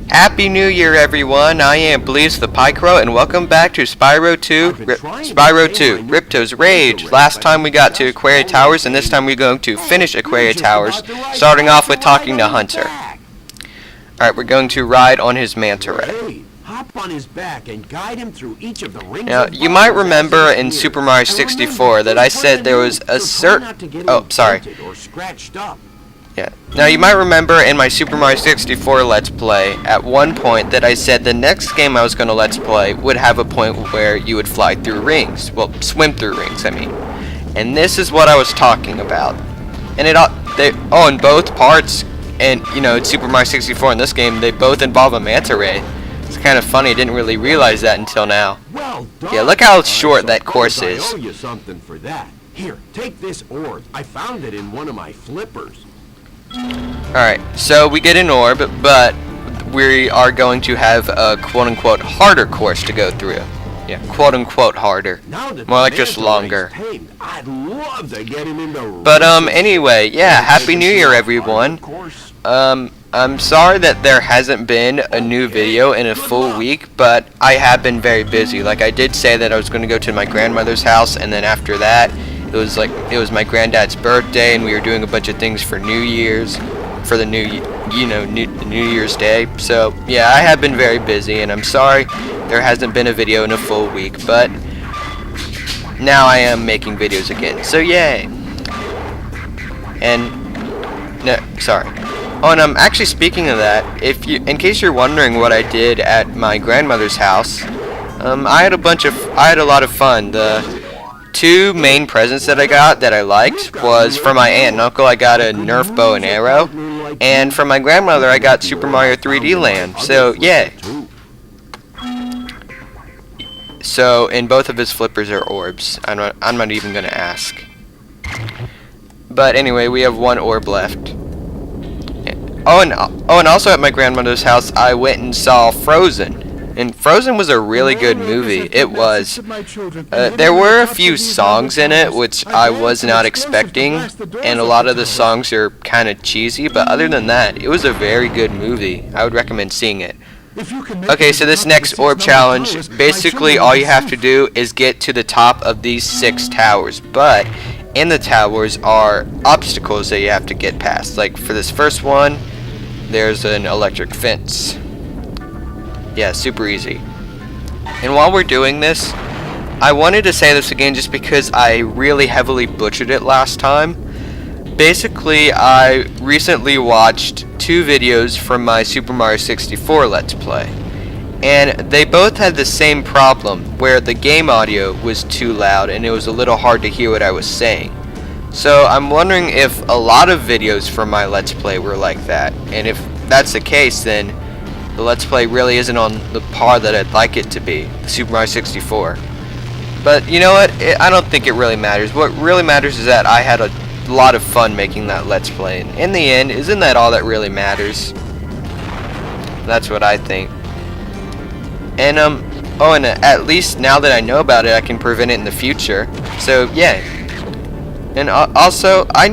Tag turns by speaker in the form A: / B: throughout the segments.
A: Happy New Year, everyone! I am Bleez the Pycro, and welcome back to Spyro 2, Ripto's Rage. Last time we got to Aquaria Towers, and this time we're going to finish Aquaria Towers, starting off with talking to Hunter. Alright, we're going to ride on his manta ray.
B: Hop on his back and guide him through each of the rings.
A: Now, you might remember in Super Mario 64 that I said there was a certain... Oh, sorry. Yeah. Now, you might remember in my Super Mario 64 Let's Play, at one point that I said the next game I was going to Let's Play would have a point where you would fly through rings. Well, swim through rings, I mean. And this is what I was talking about. And in both parts, and, you know, Super Mario 64 in this game, they both involve a manta ray. It's kind of funny, I didn't really realize that until now.
B: Well done.
A: Yeah, look how short that course is.
B: I owe you something for that. Here, take this orb. I found it in one of my flippers.
A: Alright, so we get an orb, but we are going to have a quote-unquote harder course to go through. Yeah, quote-unquote harder. More like just longer.
B: I'd love to get him into
A: But anyway, yeah, Happy New Year, everyone. I'm sorry that there hasn't been a new video in a full week, but I have been very busy. Like, I did say that I was going to go to my grandmother's house, and then after that, it was my granddad's birthday, and we were doing a bunch of things for New Year's, for the New Year's Day. So yeah, I have been very busy, and I'm sorry there hasn't been a video in a full week, but now I am making videos again. So yay! And no, sorry. Oh, and actually, speaking of that, in case you're wondering what I did at my grandmother's house, I had a lot of fun. The two main presents that I got that I liked was from my aunt and uncle. I got a Nerf bow and arrow, and from my grandmother I got Super Mario 3D Land. So yeah. So and both of his flippers are orbs. I'm not even gonna ask. But anyway, we have one orb left. Oh, and also at my grandmother's house I went and saw Frozen. And Frozen was a really good movie. It was. There were a few songs in it which I was not expecting, and a lot of the songs are kind of cheesy, but other than that, it was a very good movie. I would recommend seeing it. Okay, so this next orb challenge, basically all you have to do is get to the top of these 6 towers, but in the towers are obstacles that you have to get past. Like for this first one, there's an electric fence. Yeah, super easy. And while we're doing this, I wanted to say this again just because I really heavily butchered it last time. Basically, I recently watched 2 videos from my Super Mario 64 Let's Play. And they both had the same problem, where the game audio was too loud and it was a little hard to hear what I was saying. So I'm wondering if a lot of videos from my Let's Play were like that. And if that's the case, then the Let's Play really isn't on the par that I'd like it to be, Super Mario 64. But you know what? I don't think it really matters. What really matters is that I had a lot of fun making that Let's Play. And in the end, isn't that all that really matters? That's what I think. And oh, and at least now that I know about it, I can prevent it in the future. So yeah. And also, I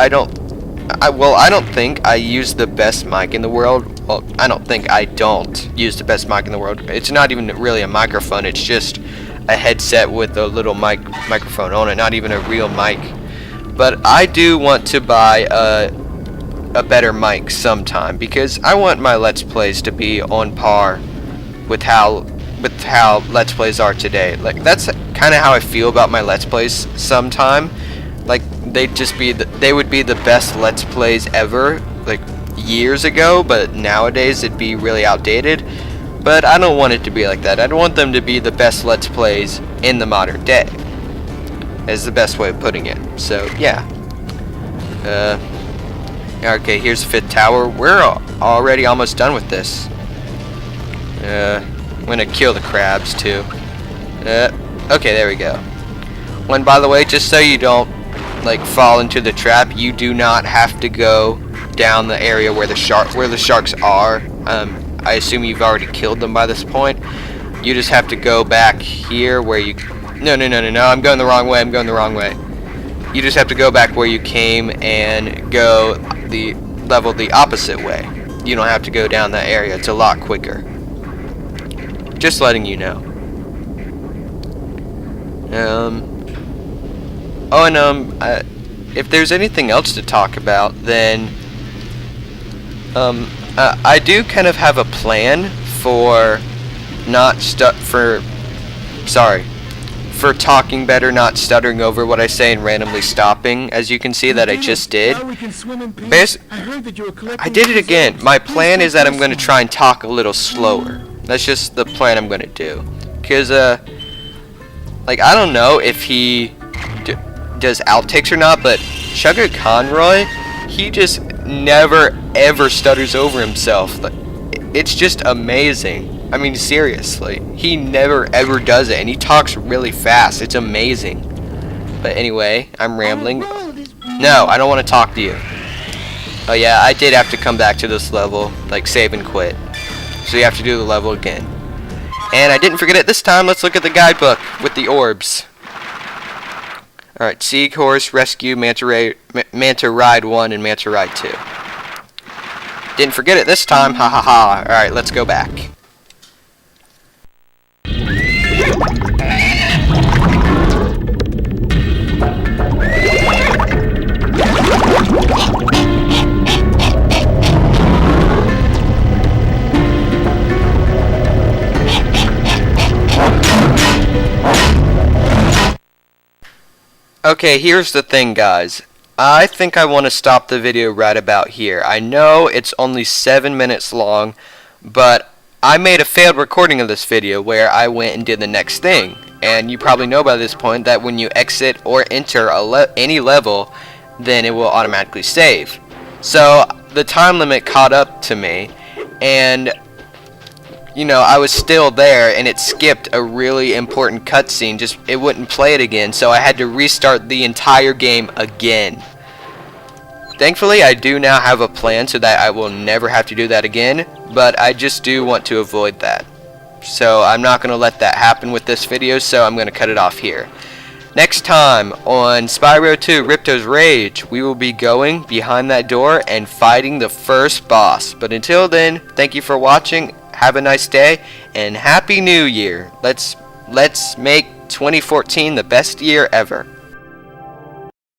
A: don't think I use the best mic in the world. Well, I don't think I don't use the best mic in the world. It's not even really a microphone. It's just a headset with a little microphone on it, not even a real mic. But I do want to buy a better mic sometime, because I want my Let's Plays to be on par with how Let's Plays are today. Like, that's kind of how I feel about my Let's Plays sometime. Like, they would be the best Let's Plays ever, like years ago, but nowadays it'd be really outdated. But I don't want it to be like that. I don't want them to be the best Let's Plays in the modern day, is the best way of putting it. So yeah. Okay, here's the 5th tower. We're already almost done with this. I'm gonna kill the crabs too. Okay, there we go. And by the way, just so you don't like fall into the trap, you do not have to go down the area where the sharks are. I assume you've already killed them by this point. You just have to go back here where you... No, I'm going the wrong way. You just have to go back where you came and go the opposite way. you don't have to go down that area. It's a lot quicker. Just letting you know. If there's anything else to talk about, then I do kind of have a plan for for talking better, not stuttering over what I say and randomly stopping, as you can see that I just did. I did it again. My plan is that I'm going to try and talk a little slower. That's just the plan I'm going to do. Because, like, I don't know if he does outtakes or not, but Sugar Conroy, he just never ever stutters over himself. Like, it's just amazing. I mean, seriously, he never ever does it, and he talks really fast. It's amazing. But anyway, I'm rambling. No, I don't want to talk to you. Oh yeah, I did have to come back to this level, like save and quit. So you have to do the level again. And I didn't forget it this time. Let's look at the guidebook with the orbs. Alright, Seahorse, Rescue, Manta Ride 1, and Manta Ride 2. Didn't forget it this time. Ha ha ha. Alright, let's go back. Okay, here's the thing, guys. I think I want to stop the video right about here. I know it's only 7 minutes long, but I made a failed recording of this video where I went and did the next thing. And you probably know by this point that when you exit or enter any level, then it will automatically save. So the time limit caught up to me, and you know, I was still there, and it skipped a really important cutscene. Just it wouldn't play it again, so I had to restart the entire game again. Thankfully, I do now have a plan so that I will never have to do that again, but I just do want to avoid that. So I'm not going to let that happen with this video, so I'm going to cut it off here. Next time on Spyro 2 Ripto's Rage, we will be going behind that door and fighting the first boss. But until then, thank you for watching. Have a nice day, and Happy New Year. Let's make 2014 the best year ever.